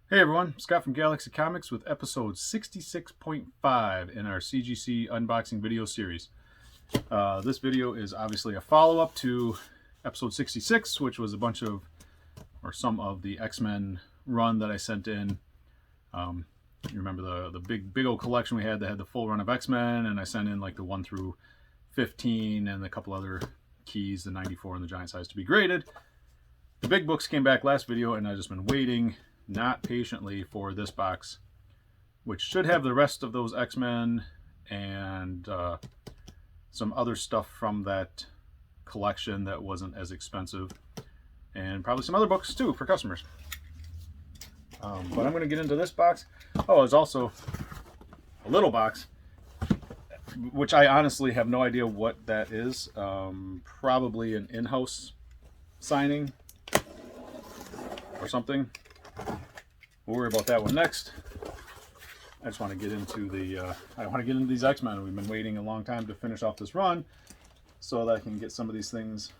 Hey everyone, Scott from Galaxy Comics with episode 66.5 in our CGC unboxing video series. This video is obviously a follow-up to episode 66, which was a bunch of, or some of the X-Men run that I sent in. You remember the big old collection we had that had the full run of X-Men, and I sent in like the 1 through 15 and a couple other keys, the 94 and the giant size to be graded. The big books came back last video, and I've just been waiting not patiently for this box, which should have the rest of those X-Men and some other stuff from that collection that wasn't as expensive, and probably some other books too for customers. But I'm going to get into this box. Oh, there's also a little box, which I honestly have no idea what that is. Probably an in-house signing or something. We'll worry about that one next. I just want to get into these X-Men. We've been waiting a long time to finish off this run so that I can get some of these things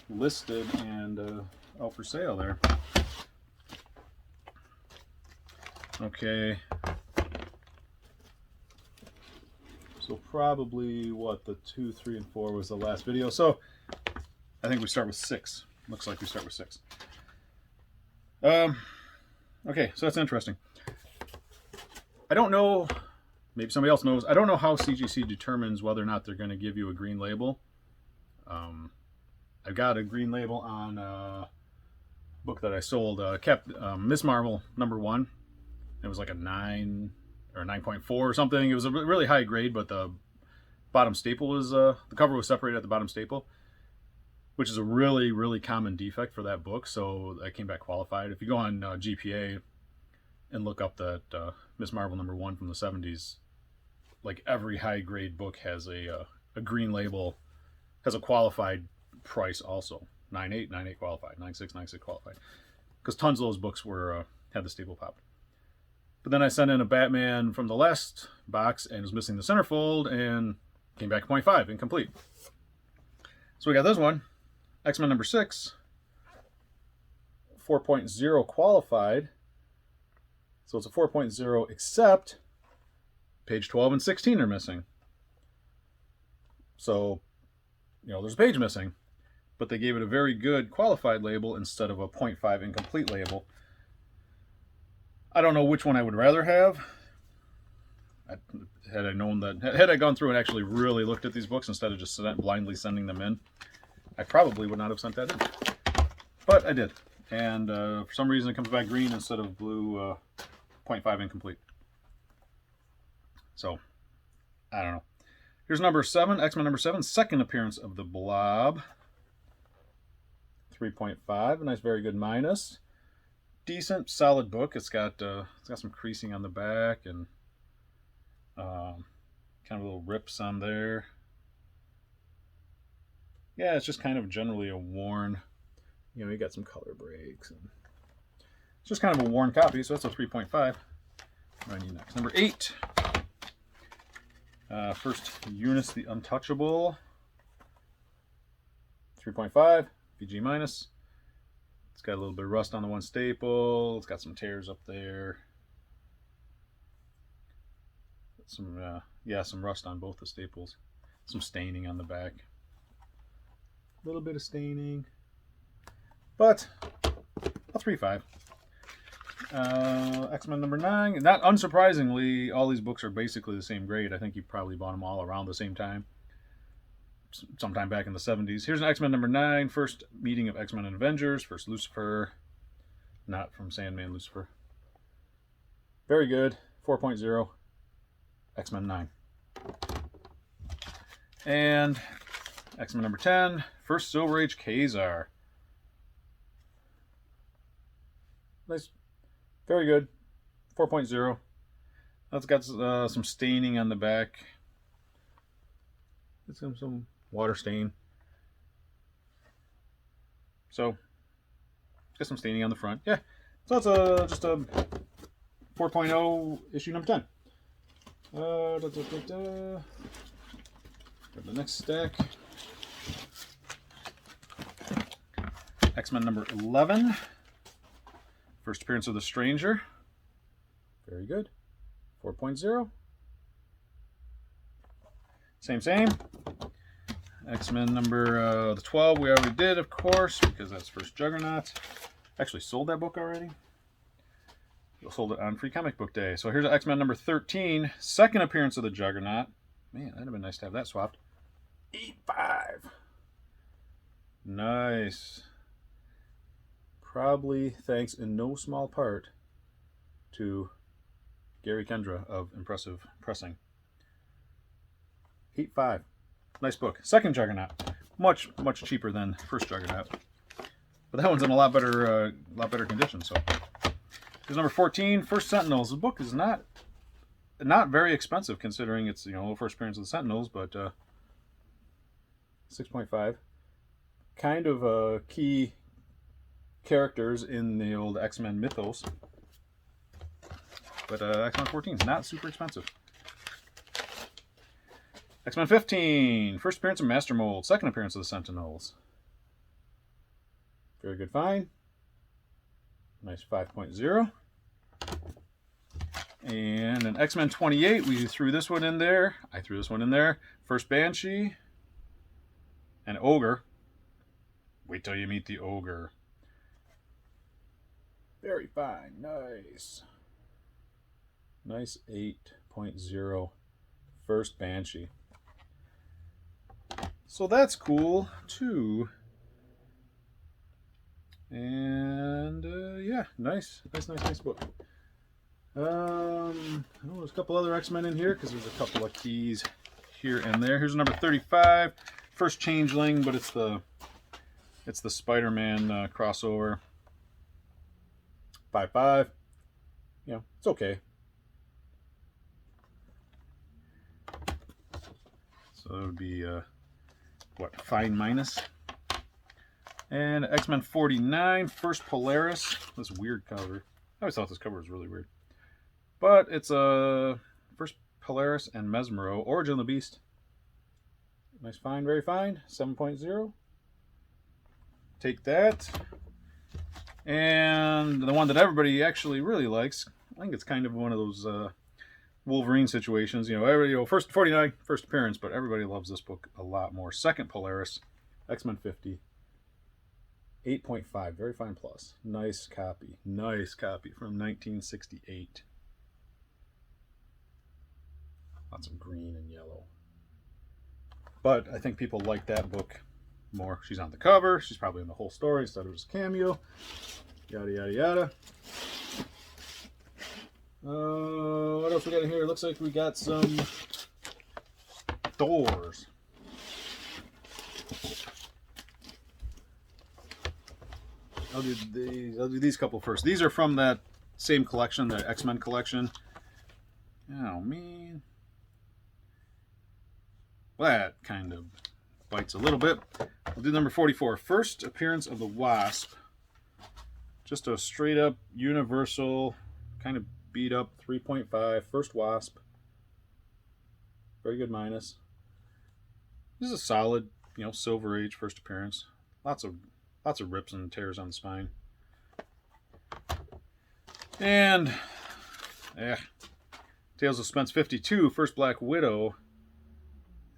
listed and out for sale there. Okay. So probably what, the 2, 3, and 4 was the last video. So I think we start with 6. Looks like we start with 6. Okay, so that's interesting. I don't know, maybe somebody else knows, I don't know how CGC determines whether or not they're going to give you a green label. I've got a green label on a book that I sold, Miss Marvel #1. It was like a 9 or 9.4 or something. It was a really high grade, but the bottom staple was, the cover was separated at the bottom staple, which is a really common defect for that book, so I came back qualified. If you go on GPA and look up that Miss Marvel #1 from the 70s, like every high grade book has a green label, has a qualified price also. 9.8 qualified, 9.6 qualified, because tons of those books were had the staple popped. But then I sent in a Batman from the last box and was missing the centerfold and came back 0.5, incomplete. So we got this one. X-Men #6, 4.0 qualified. So it's a 4.0, except page 12 and 16 are missing. So, there's a page missing, but they gave it a very good qualified label instead of a 0.5 incomplete label. I don't know which one I would rather have. Had I known that, had I gone through and actually really looked at these books instead of just blindly sending them in, I probably would not have sent that in, but I did. And for some reason it comes back green instead of blue, 0.5 incomplete. So, I don't know. Here's #7, X-Men #7, second appearance of the Blob. 3.5, a nice, very good minus. Decent, solid book. It's got some creasing on the back and kind of little rips on there. Yeah, it's just kind of generally a worn, you got some color breaks. And it's just kind of a worn copy, so that's a 3.5. What do I need next? #8. First Eunice the Untouchable. 3.5, PG minus. It's got a little bit of rust on the one staple. It's got some tears up there. Some rust on both the staples. Some staining on the back. A little bit of staining, but a 3.5. X-Men #9. Not unsurprisingly, all these books are basically the same grade. I think you probably bought them all around the same time, sometime back in the 70s. Here's an X-Men #9, first meeting of X-Men and Avengers, first Lucifer, not from Sandman Lucifer. Very good, 4.0, X-Men 9. And X-Men #10, first Silver Age Kazar. Nice, very good, 4.0. That's got some staining on the back. It's some water stain. So, got some staining on the front. Yeah, so that's just a 4.0 issue #10. Go to the next stack. X-Men #11. First appearance of the Stranger. Very good. 4.0. Same. X-Men number the 12 we already did, of course, because that's first Juggernaut. Actually sold that book already. We sold it on Free Comic Book Day. So here's X-Men number 13. Second appearance of the Juggernaut. Man, that'd have been nice to have that swapped. 8.5. Nice. Probably thanks in no small part to Gary Kendra of Impressive Pressing. 8.5. Nice book. Second Juggernaut. Much cheaper than first Juggernaut. But that one's in a lot better condition. So here's number 14. First Sentinels. The book is not very expensive considering it's first appearance of the Sentinels, but 6.5. Kind of key characters in the old X-Men mythos. But X-Men 14 is not super expensive. X-Men 15. First appearance of Master Mold. Second appearance of the Sentinels. Very good find. Nice 5.0. And an X-Men 28. We threw this one in there. I threw this one in there. First Banshee. And Ogre. Wait till you meet the Ogre. Very fine. Nice. Nice 8.0. First Banshee. So that's cool too. And yeah, nice book. I know there's a couple other X-Men in here because there's a couple of keys here and there. Here's number 35. First Changeling, but it's the Spider-Man crossover. 5.5. It's okay. So it would be what, fine minus. And X-Men 49, First Polaris. This weird cover. I always thought this cover was really weird. But it's a First Polaris and Mesmero, Origin of the Beast. Nice find, very fine. 7.0. Take that. And the one that everybody actually really likes. I think it's kind of one of those Wolverine situations. First 49, first appearance, but everybody loves this book a lot more. Second Polaris, X-Men 50. 8.5, very fine plus. Nice copy from 1968. Lots of green and yellow. But I think people like that book more. She's on the cover. She's probably in the whole story instead of just a cameo. Yada, yada, yada. What else we got in here? Looks like we got some doors. I'll do these couple first. These are from that same collection, the X-Men collection. Oh, man. Well, that kind of bites a little bit. We'll do number 44. First appearance of the Wasp. Just a straight up universal, kind of beat up 3.5. First Wasp. Very good minus. This is a solid, Silver Age first appearance. Lots of rips and tears on the spine. And Tales of Suspense 52, First Black Widow.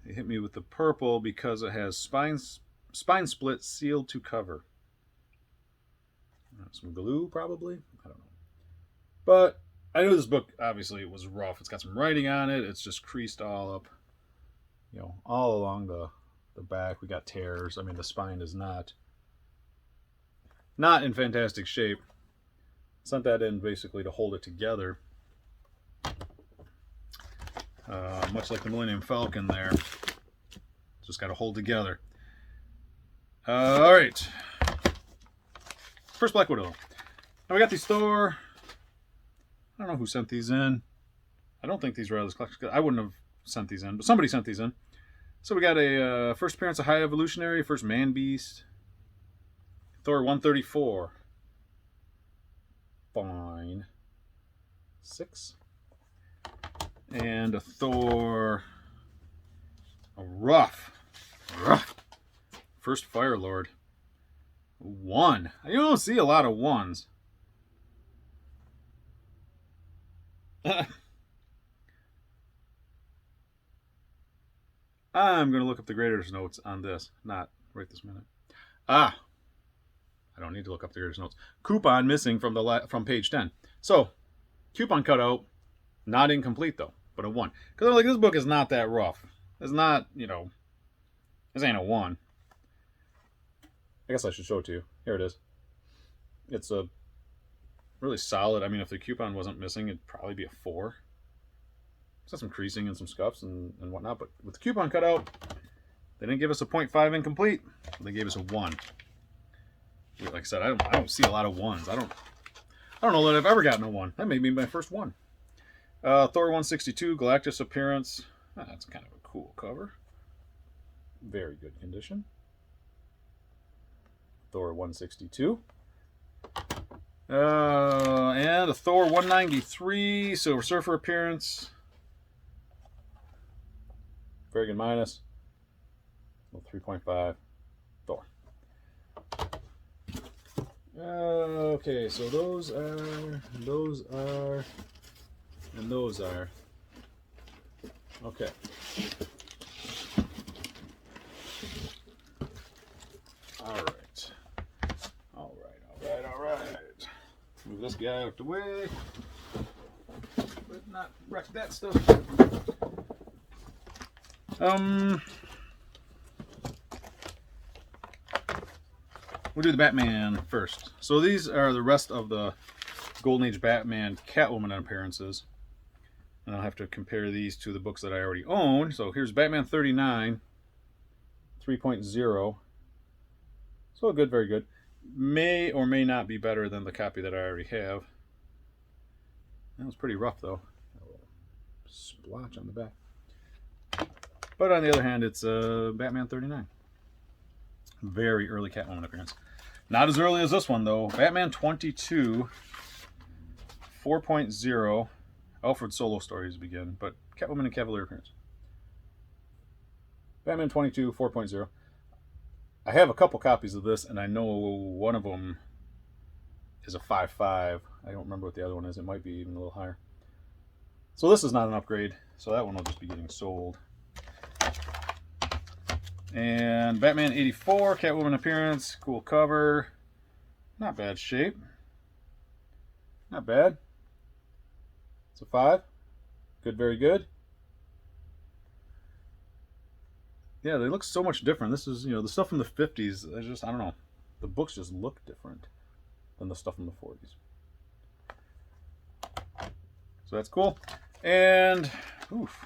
They hit me with the purple because it has spine split sealed to cover. Some glue, probably. I don't know. But I knew this book, obviously, it was rough. It's got some writing on it. It's just creased all up, all along the back. We got tears. I mean, the spine is not in fantastic shape. Sent that in basically to hold it together. Much like the Millennium Falcon there. Just got to hold together. All right. First Black Widow. Now we got these Thor. I don't know who sent these in. I don't think these were out of this collection. I wouldn't have sent these in, but somebody sent these in. So we got a first appearance of High Evolutionary, First Man Beast, Thor 134. Fine. 6. And a Thor. A rough. First Fire Lord. 1. You don't see a lot of 1s. I'm going to look up the grader's notes on this, not right this minute. I don't need to look up the grader's notes. Coupon missing from page 10. So, coupon cutout, not incomplete though, but a 1. Because I'm like, this book is not that rough. It's not, this ain't a 1. I guess I should show it to you. Here it is. It's a really solid. I mean, if the coupon wasn't missing, it'd probably be a 4. It's got some creasing and some scuffs and whatnot, but with the coupon cutout, they didn't give us a 0.5 incomplete. They gave us a 1. Like I said, I don't see a lot of 1s. I don't know that I've ever gotten a 1. That may be my first 1. Thor 162 Galactus appearance. That's kind of a cool cover. Very good condition. Thor 162. And a Thor 193 Silver Surfer appearance. Very good minus. 3.5 Thor. Okay, so those are, and those are. Okay. All right. Move this guy out the way. But not wreck that stuff. We'll do the Batman first. So these are the rest of the Golden Age Batman Catwoman appearances. And I'll have to compare these to the books that I already own. So here's Batman 39, 3.0. So good, very good. May or may not be better than the copy that I already have. That was pretty rough though. A little splotch on the back. But on the other hand, it's Batman 39. Very early Catwoman appearance. Not as early as this one though. Batman 22, 4.0. Alfred solo stories begin, but Catwoman and Cavalier appearance. Batman 22, 4.0. I have a couple copies of this, and I know one of them is a 5.5. I don't remember what the other one is. It might be even a little higher. So this is not an upgrade, so that one will just be getting sold. And Batman 84, Catwoman appearance, cool cover. Not bad shape. Not bad. It's a 5. Good, very good. Yeah, they look so much different. This is, the stuff from the 50s. I don't know. The books just look different than the stuff from the 40s. So that's cool. And, oof.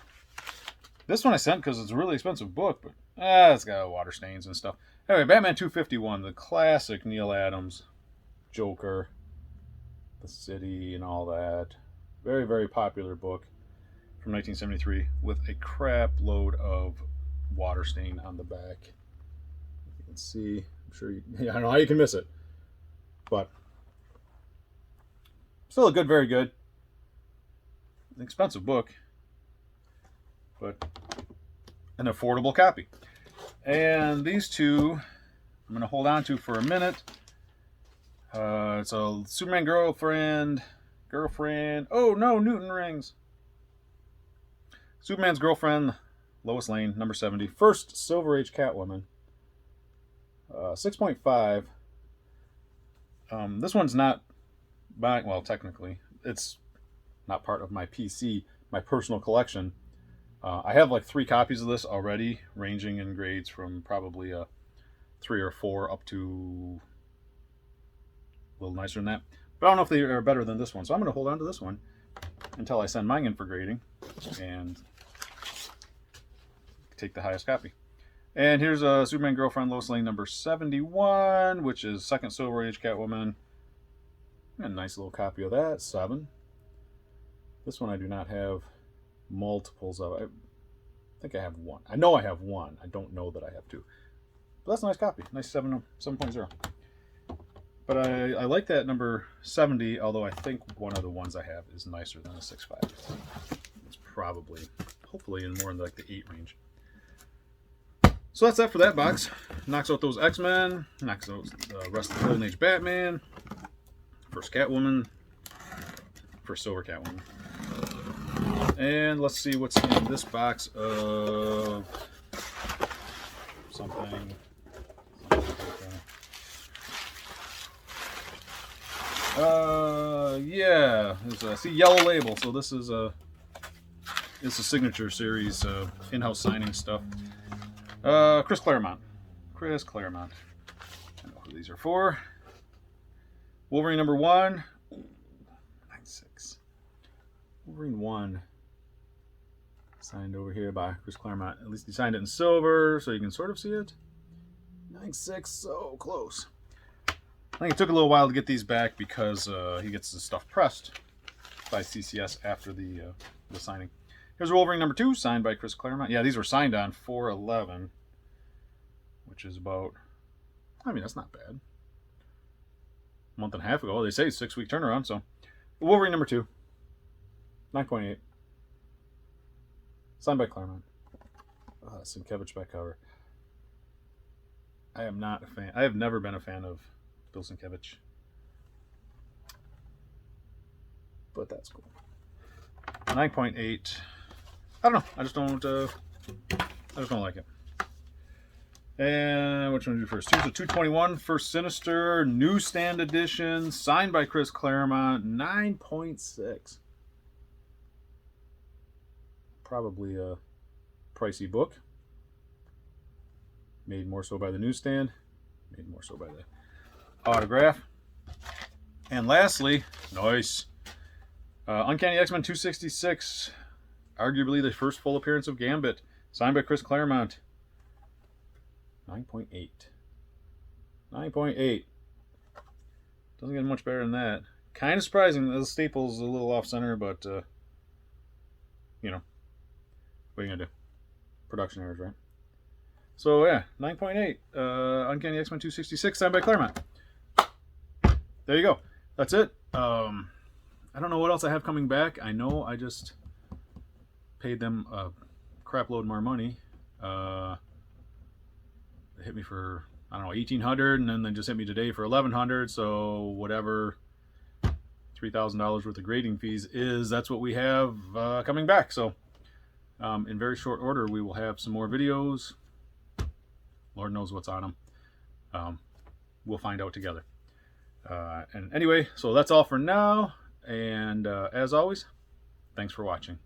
This one I sent because it's a really expensive book, but it's got water stains and stuff. Anyway, Batman 251, the classic Neil Adams Joker, the city and all that. Very, very popular book from 1973 with a crap load of water stain on the back. You can see, I'm sure I don't know how you can miss it, but still a good, very good. An expensive book, but an affordable copy. And these two I'm going to hold on to for a minute. It's a Superman girlfriend. Oh no, Newton rings. Superman's girlfriend, Lois Lane, number 70. First Silver Age Catwoman. 6.5. This one's not well, technically, it's not part of my PC, my personal collection. I have like 3 copies of this already, ranging in grades from probably a 3 or 4 up to a little nicer than that. But I don't know if they are better than this one, so I'm going to hold on to this one until I send mine in for grading and take the highest copy. And here's a Superman girlfriend, Lois Lane, number 71, which is second Silver Age Catwoman. A nice little copy of that, 7. This one I do not have multiples of. I think I have 1. I know I have 1. I don't know that I have 2. But that's a nice copy. Nice 7.0. But I like that number 70, although I think one of the ones I have is nicer than a 6.5. It's probably, hopefully, in more in like the 8 range. So that's that for that box. Knocks out those X-Men. Knocks out the rest of the Golden Age Batman. First Catwoman. First Silver Catwoman. And let's see what's in this box of something. Yeah, see yellow label. So this is a signature series in-house signing stuff. Chris Claremont. Chris Claremont. I know who these are for. Wolverine number 1. 9/6. Wolverine 1. Signed over here by Chris Claremont. At least he signed it in silver, so you can sort of see it. 9/6, so close. I think it took a little while to get these back because he gets the stuff pressed by CCS after the signing. Here's Wolverine number 2, signed by Chris Claremont. Yeah, these were signed on 4/11, which is about, I mean, that's not bad. A month and a half ago. They say 6-week turnaround, so. Wolverine number 2, 9.8. Signed by Claremont. Sienkiewicz back cover. I am not a fan. I have never been a fan of Bill Sienkiewicz. But that's cool. 9.8. I don't know. I just don't like it. And which one do we do first? Here's a 221 First Sinister Newsstand Edition, signed by Chris Claremont. 9.6. Probably a pricey book. Made more so by the newsstand. Made more so by the autograph. And lastly, nice. Uncanny X-Men 266. Arguably the first full appearance of Gambit. Signed by Chris Claremont. 9.8. 9.8. Doesn't get much better than that. Kind of surprising. The staple's a little off-center, but, you know. What are you going to do? Production errors, right? So, yeah. 9.8. Uncanny X-Men 266. Signed by Claremont. There you go. That's it. I don't know what else I have coming back. I know I just paid them a crap load more money. They hit me for, I don't know, $1,800, and then they just hit me today for $1,100. So whatever $3,000 worth of grading fees is, that's what we have coming back. So in very short order, we will have some more videos. Lord knows what's on them. We'll find out together. And anyway, so that's all for now. And as always, thanks for watching.